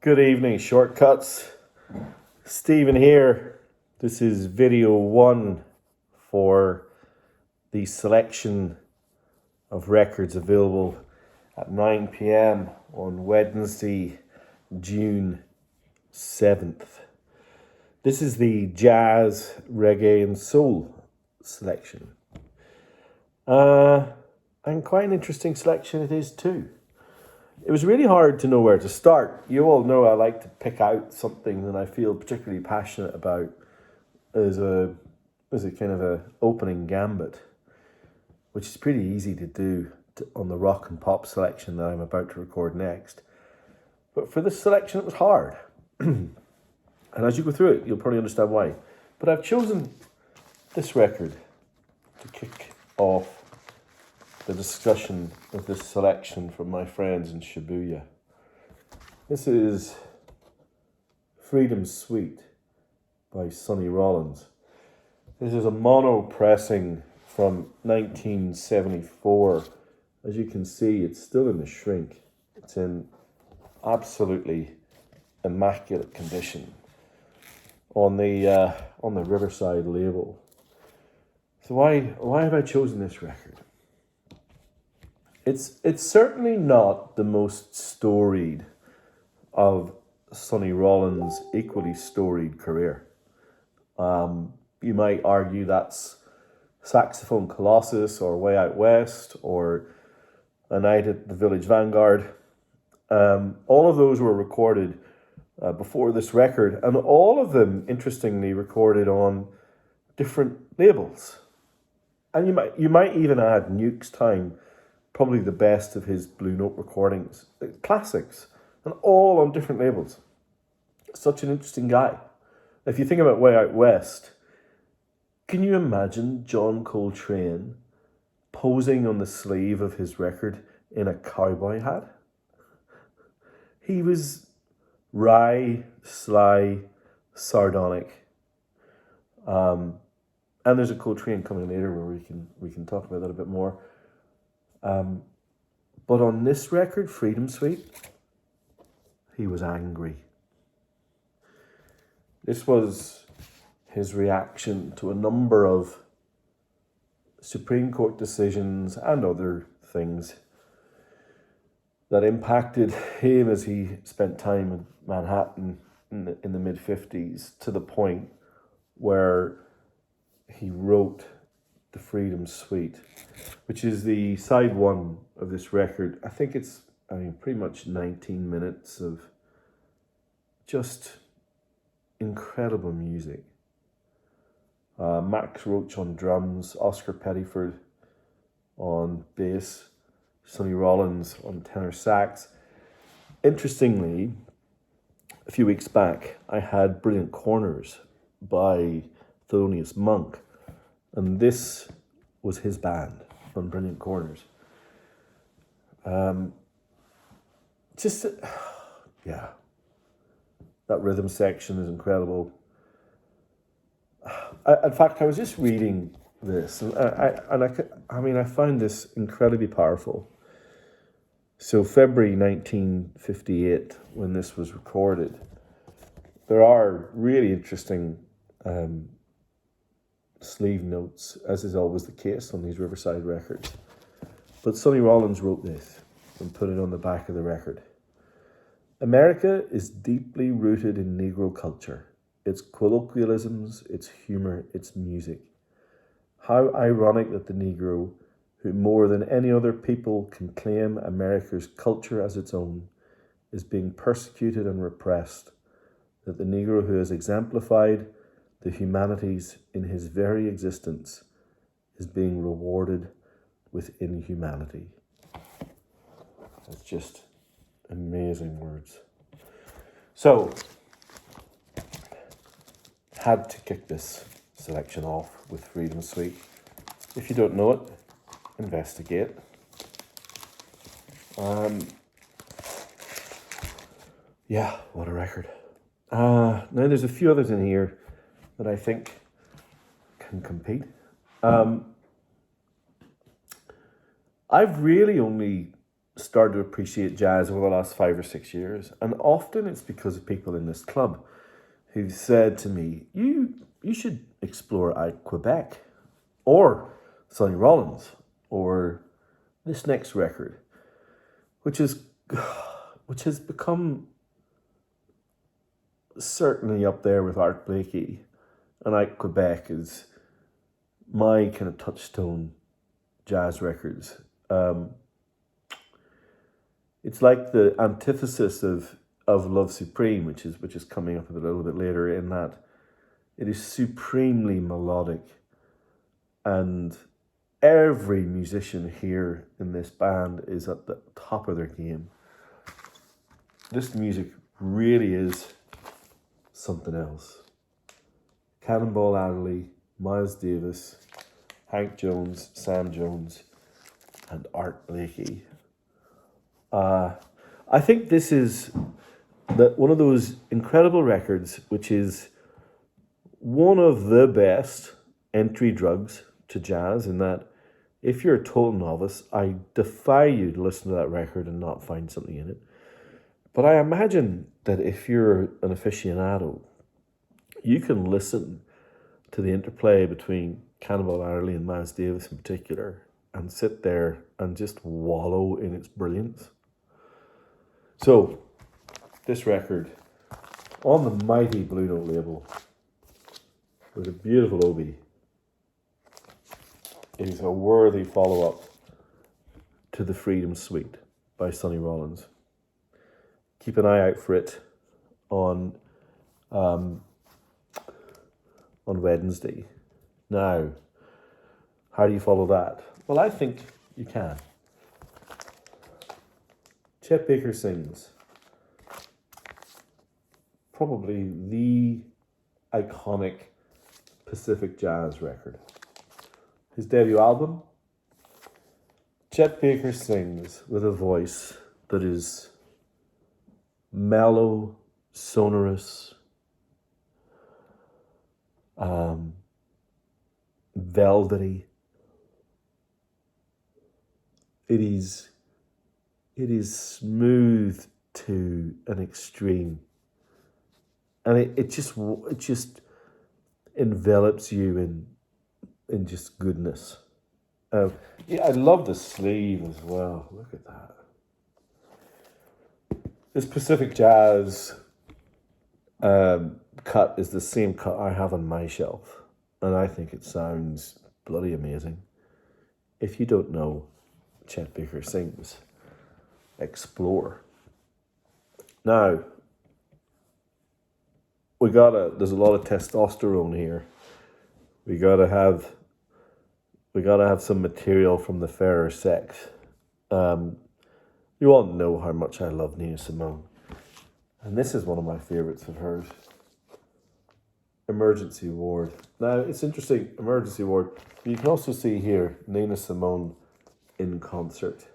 Good evening, Shortcuts. Stephen here. This is video one for the selection of records available at 9 p.m. on Wednesday, June 7th. This is the jazz, reggae, and soul selection. And quite an interesting selection it is too. It was really hard to know where to start. You all know I like to pick out something that I feel particularly passionate about as a kind of a opening gambit, which is pretty easy to do on the rock and pop selection that I'm about to record next. But for this selection, it was hard. And as you go through it, you'll probably understand why. But I've chosen this record to kick off the discussion of this selection from my friends in Shibuya. This is Freedom Suite by Sonny Rollins. This is a mono pressing from 1974. As you can see, it's still in the shrink. It's in absolutely immaculate condition on the Riverside label. So why have I chosen this record? It's certainly not the most storied of Sonny Rollins' equally storied career. You might argue that's Saxophone Colossus or Way Out West or A Night at the Village Vanguard. All of those were recorded before this record, and all of them, interestingly, recorded on different labels. And you might even add Nuke's Time, probably the best of his Blue Note recordings, classics, and all on different labels. Such an interesting guy. If you think about Way Out West, can you imagine John Coltrane posing on the sleeve of his record in a cowboy hat? He was wry, sly, sardonic. And there's a Coltrane coming later where we can talk about that a bit more. But on this record, Freedom Suite, he was angry. This was his reaction to a number of Supreme Court decisions and other things that impacted him as he spent time in Manhattan in the mid-50s, to the point where he wrote the Freedom Suite, which is the side one of this record. I think it's, pretty much 19 minutes of just incredible music. Max Roach on drums, Oscar Pettiford on bass, Sonny Rollins on tenor sax. Interestingly, a few weeks back, I had Brilliant Corners by Thelonious Monk, and this was his band on Brilliant Corners. That rhythm section is incredible. In fact, I was just reading this, and I found this incredibly powerful. So February 1958, when this was recorded, there are really interesting sleeve notes, as is always the case on these Riverside records. But Sonny Rollins wrote this and put it on the back of the record. America is deeply rooted in Negro culture, its colloquialisms, its humor, its music. How ironic that the Negro, who more than any other people can claim America's culture as its own, is being persecuted and repressed, that the Negro who has exemplified the humanities in his very existence is being rewarded with inhumanity. It's just amazing words. So, had to kick this selection off with Freedom Suite. If you don't know it, investigate. What a record. Now there's a few others in here that I think can compete. I've really only started to appreciate jazz over the last 5 or 6 years, and often it's because of people in this club who've said to me, you should explore out Quebec, or Sonny Rollins, or this next record, which is which has become certainly up there with Art Blakey, and out Quebec is my kind of touchstone jazz records. It's like the antithesis of Love Supreme, which is coming up a little bit later, in that it is supremely melodic, and every musician here in this band is at the top of their game. This music really is something else. Cannonball Adderley, Miles Davis, Hank Jones, Sam Jones, and Art Blakey. I think this is one of those incredible records, which is one of the best entry drugs to jazz, in that if you're a total novice, I defy you to listen to that record and not find something in it. But I imagine that if you're an aficionado, you can listen to the interplay between Cannonball Adderley and Miles Davis in particular and sit there and just wallow in its brilliance. So, this record, on the mighty Blue Note label, with a beautiful Obi, is a worthy follow-up to the Freedom Suite by Sonny Rollins. Keep an eye out for it on Wednesday. Now, how do you follow that? Well, I think you can. Chet Baker Sings, probably the iconic Pacific jazz record. His debut album, Chet Baker Sings, with a voice that is mellow, sonorous, velvety. It is smooth to an extreme, and it just envelops you in just goodness. Yeah, I love the sleeve as well. Look at that. This Pacific Jazz cut is the same cut I have on my shelf, and I think it sounds bloody amazing. If you don't know Chet Baker Sings, explore. Now, there's a lot of testosterone here. We gotta have some material from the fairer sex. You all know how much I love Nina Simone, and this is one of my favorites of hers. Emergency Ward. Now, it's interesting, Emergency Ward. You can also see here Nina Simone in concert.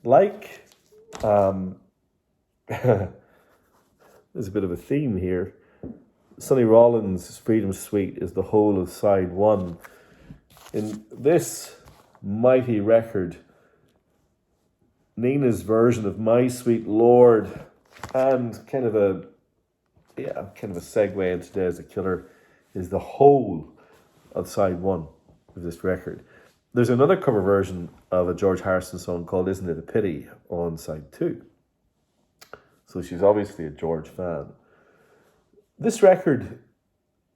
Like, there's a bit of a theme here. Sonny Rollins' Freedom Suite is the whole of side one. In this mighty record, Nina's version of My Sweet Lord, and kind of a segue into Days a Killer, is the whole of side one of this record. There's another cover version of a George Harrison song called Isn't It a Pity on side two. So she's obviously a George fan. This record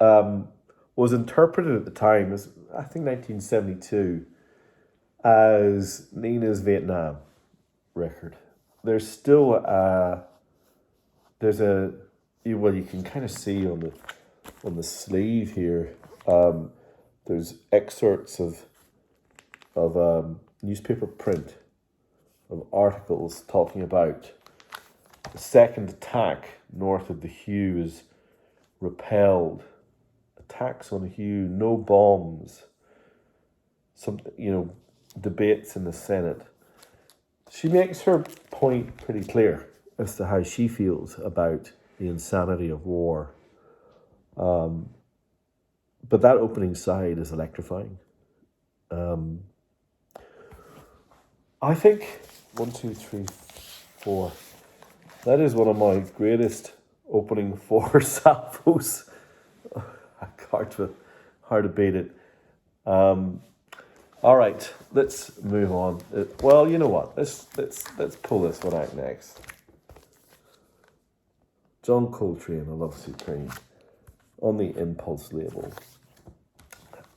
was interpreted at the time as, I think, 1972, as Nina's Vietnam record. There's still you can kind of see on the sleeve here. There's excerpts of newspaper print of articles talking about the second attack north of the Hugh is repelled. Attacks on Hugh, no bombs. Debates in the Senate. She makes her point pretty clear as to how she feels about the insanity of war. But that opening side is electrifying. I think 1, 2, 3, 4. That is one of my greatest opening four salvos. Hard to beat it. All right, let's move on. Well, you know what? Let's pull this one out next. John Coltrane, I Love Supreme, on the Impulse label.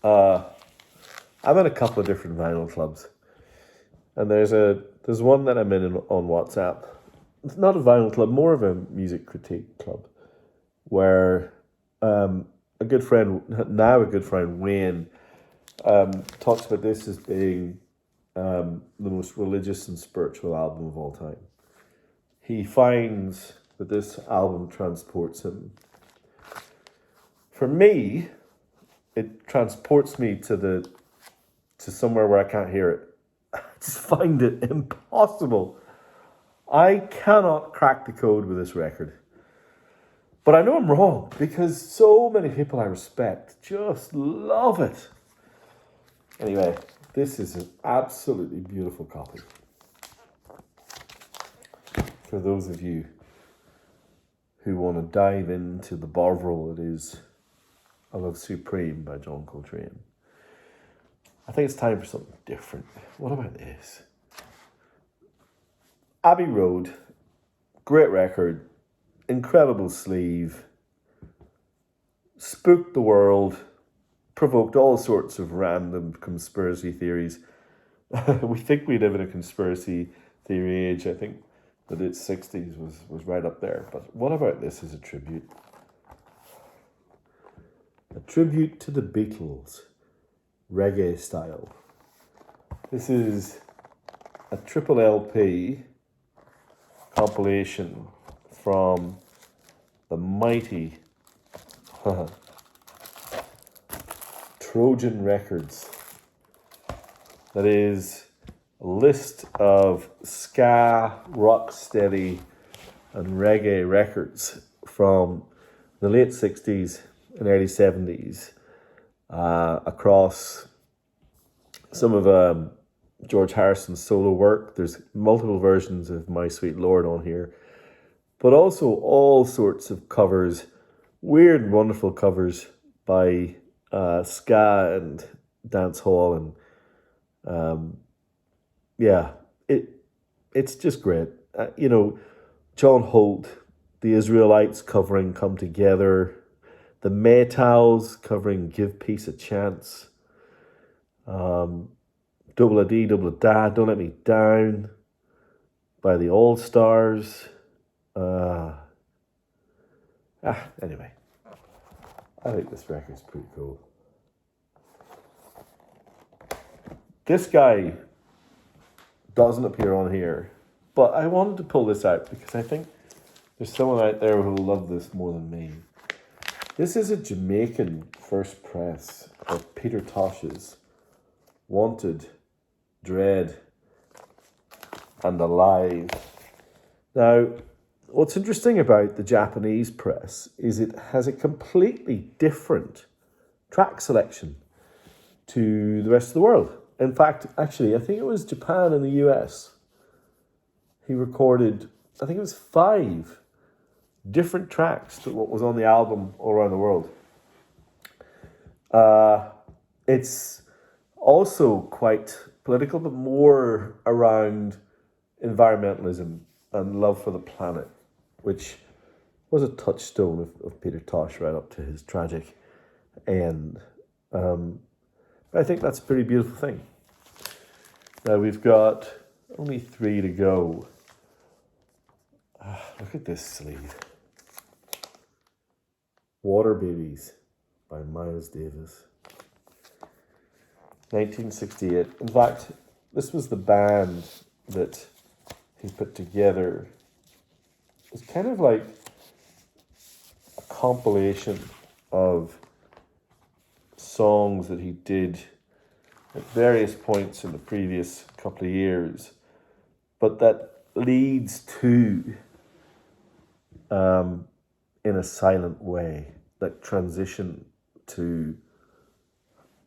I'm in a couple of different vinyl clubs, and there's one that I'm in on WhatsApp. It's not a vinyl club, more of a music critique club, where a good friend Wayne talks about this as being the most religious and spiritual album of all time. He finds that this album transports him. For me, it transports me to somewhere where I can't hear it. I just find it impossible. I cannot crack the code with this record. But I know I'm wrong, because so many people I respect just love it. Anyway, this is an absolutely beautiful copy. For those of you who want to dive into the Bovril, it is I Love Supreme by John Coltrane. I think it's time for something different. What about this? Abbey Road, great record, incredible sleeve, spooked the world, provoked all sorts of random conspiracy theories. We think we live in a conspiracy theory age. I think that its 60s was right up there. But what about this as a tribute? A tribute to the Beatles, reggae style. This is a triple LP compilation from the mighty Trojan Records. That is a list of ska, rocksteady, and reggae records from the late 60s and early 70s across some of George Harrison's solo work. There's multiple versions of My Sweet Lord on here, but also all sorts of covers, weird, wonderful covers by ska and dancehall, and it's just great. John Holt, the Israelites covering Come Together, the Maytals covering Give Peace a Chance, Double a D, Double a Da, Don't Let Me Down by the All Stars. Anyway, I think this record's pretty cool. This guy doesn't appear on here, but I wanted to pull this out because I think there's someone out there who will love this more than me. This is a Jamaican first press of Peter Tosh's Wanted, Dread, and Alive. Now, what's interesting about the Japanese press is it has a completely different track selection to the rest of the world. In fact, actually, I think it was Japan and the US. He recorded, I think it was 5 different tracks to what was on the album all around the world. It's also quite political, but more around environmentalism and love for the planet, which was a touchstone of Peter Tosh right up to his tragic end. I think that's a pretty beautiful thing. Now we've got only 3 to go. Look at this sleeve. Water Babies by Miles Davis. 1968. In fact, this was the band that he put together. It's kind of like a compilation of songs that he did at various points in the previous couple of years, but that leads to in a silent way, that transition to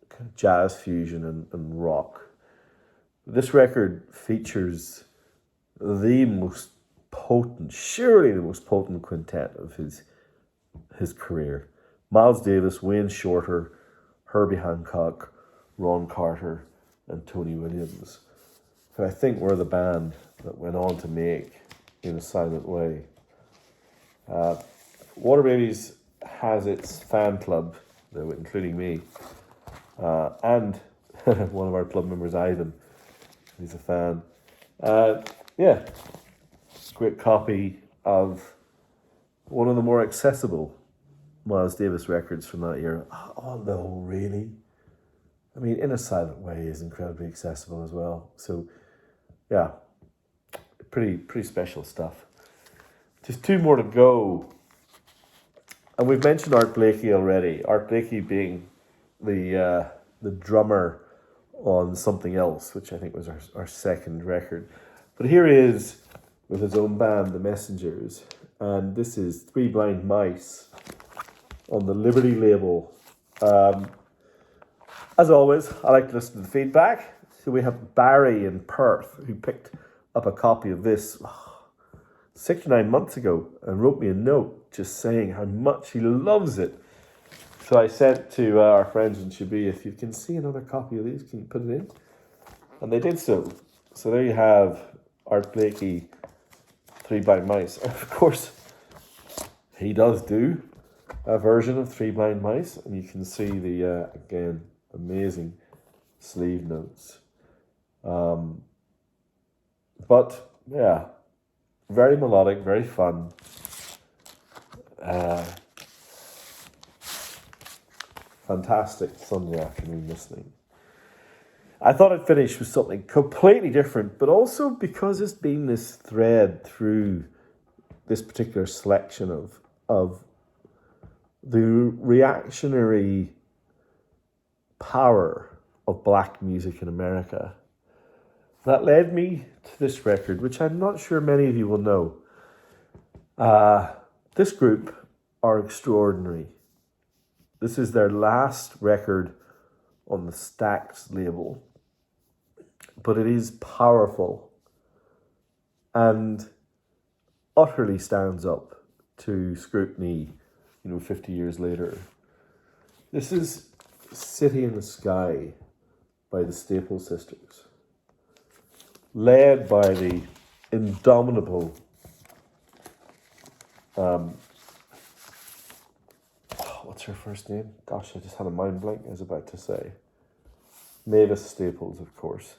kind of jazz fusion and rock. This record features the most potent, surely the most potent quintet of his career. Miles Davis, Wayne Shorter, Herbie Hancock, Ron Carter, and Tony Williams, who I think were the band that went on to make In a Silent Way. Water Babies has its fan club, though, including me, and one of our club members, Ivan. He's a fan. Yeah, great copy of one of the more accessible Miles Davis records from that year. Oh no, really? I mean, In a Silent Way is incredibly accessible as well. So, yeah, pretty special stuff. Just two more to go. And we've mentioned Art Blakey already. Art Blakey being the drummer on Something Else, which I think was our second record. But here he is with his own band, The Messengers. And this is Three Blind Mice on the Liberty label. As always, I like to listen to the feedback. So we have Barry in Perth, who picked up a copy of this 6 or 9 months ago and wrote me a note just saying how much he loves it. So I sent to our friends in Chibee, if you can see another copy of these, can you put it in? And they did so. So there you have Art Blakey, Three Blind Mice. And of course, he does do a version of Three Blind Mice, and you can see the, again, amazing sleeve notes. But, yeah, very melodic, very fun. Fantastic Sunday afternoon listening. I thought I'd finish with something completely different, but also because it's been this thread through this particular selection of the reactionary power of black music in America. That led me to this record, which I'm not sure many of you will know. This group are extraordinary. This is their last record on the Stax label, but it is powerful and utterly stands up to scrutiny, 50 years later. This is City in the Sky by the Staple Sisters, led by the indomitable what's her first name? Gosh, I just had a mind blank, I was about to say. Mavis Staples, of course.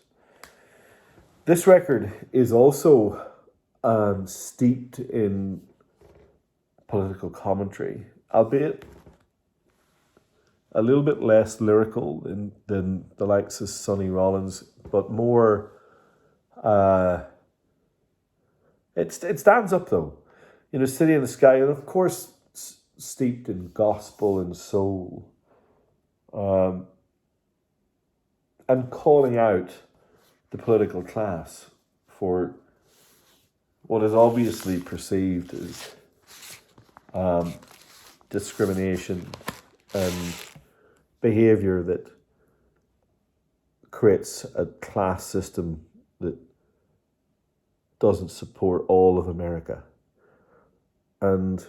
This record is also steeped in political commentary, albeit a little bit less lyrical than the likes of Sonny Rollins, but more. It stands up though, City in the Sky, and of course steeped in gospel and soul, and calling out the political class for what is obviously perceived as discrimination and behavior that creates a class system that doesn't support all of America. And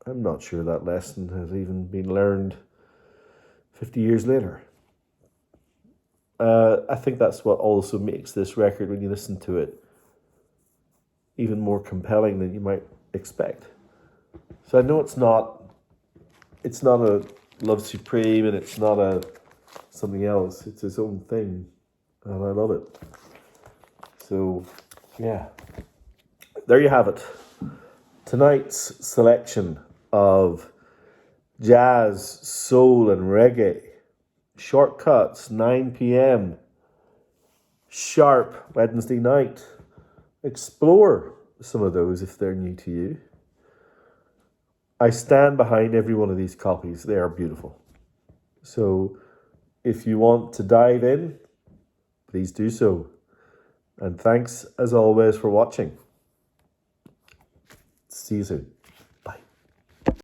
I'm not sure that lesson has even been learned 50 years later. I think that's what also makes this record, when you listen to it, even more compelling than you might expect. So I know it's not a Love Supreme, and it's not a something else. It's its own thing, and I love it. So, yeah, there you have it. Tonight's selection of jazz, soul, and reggae. Shortcuts, 9 p.m. Sharp, Wednesday night. Explore some of those if they're new to you. I stand behind every one of these copies. They are beautiful. So if you want to dive in, please do so. And thanks, as always, for watching. See you soon.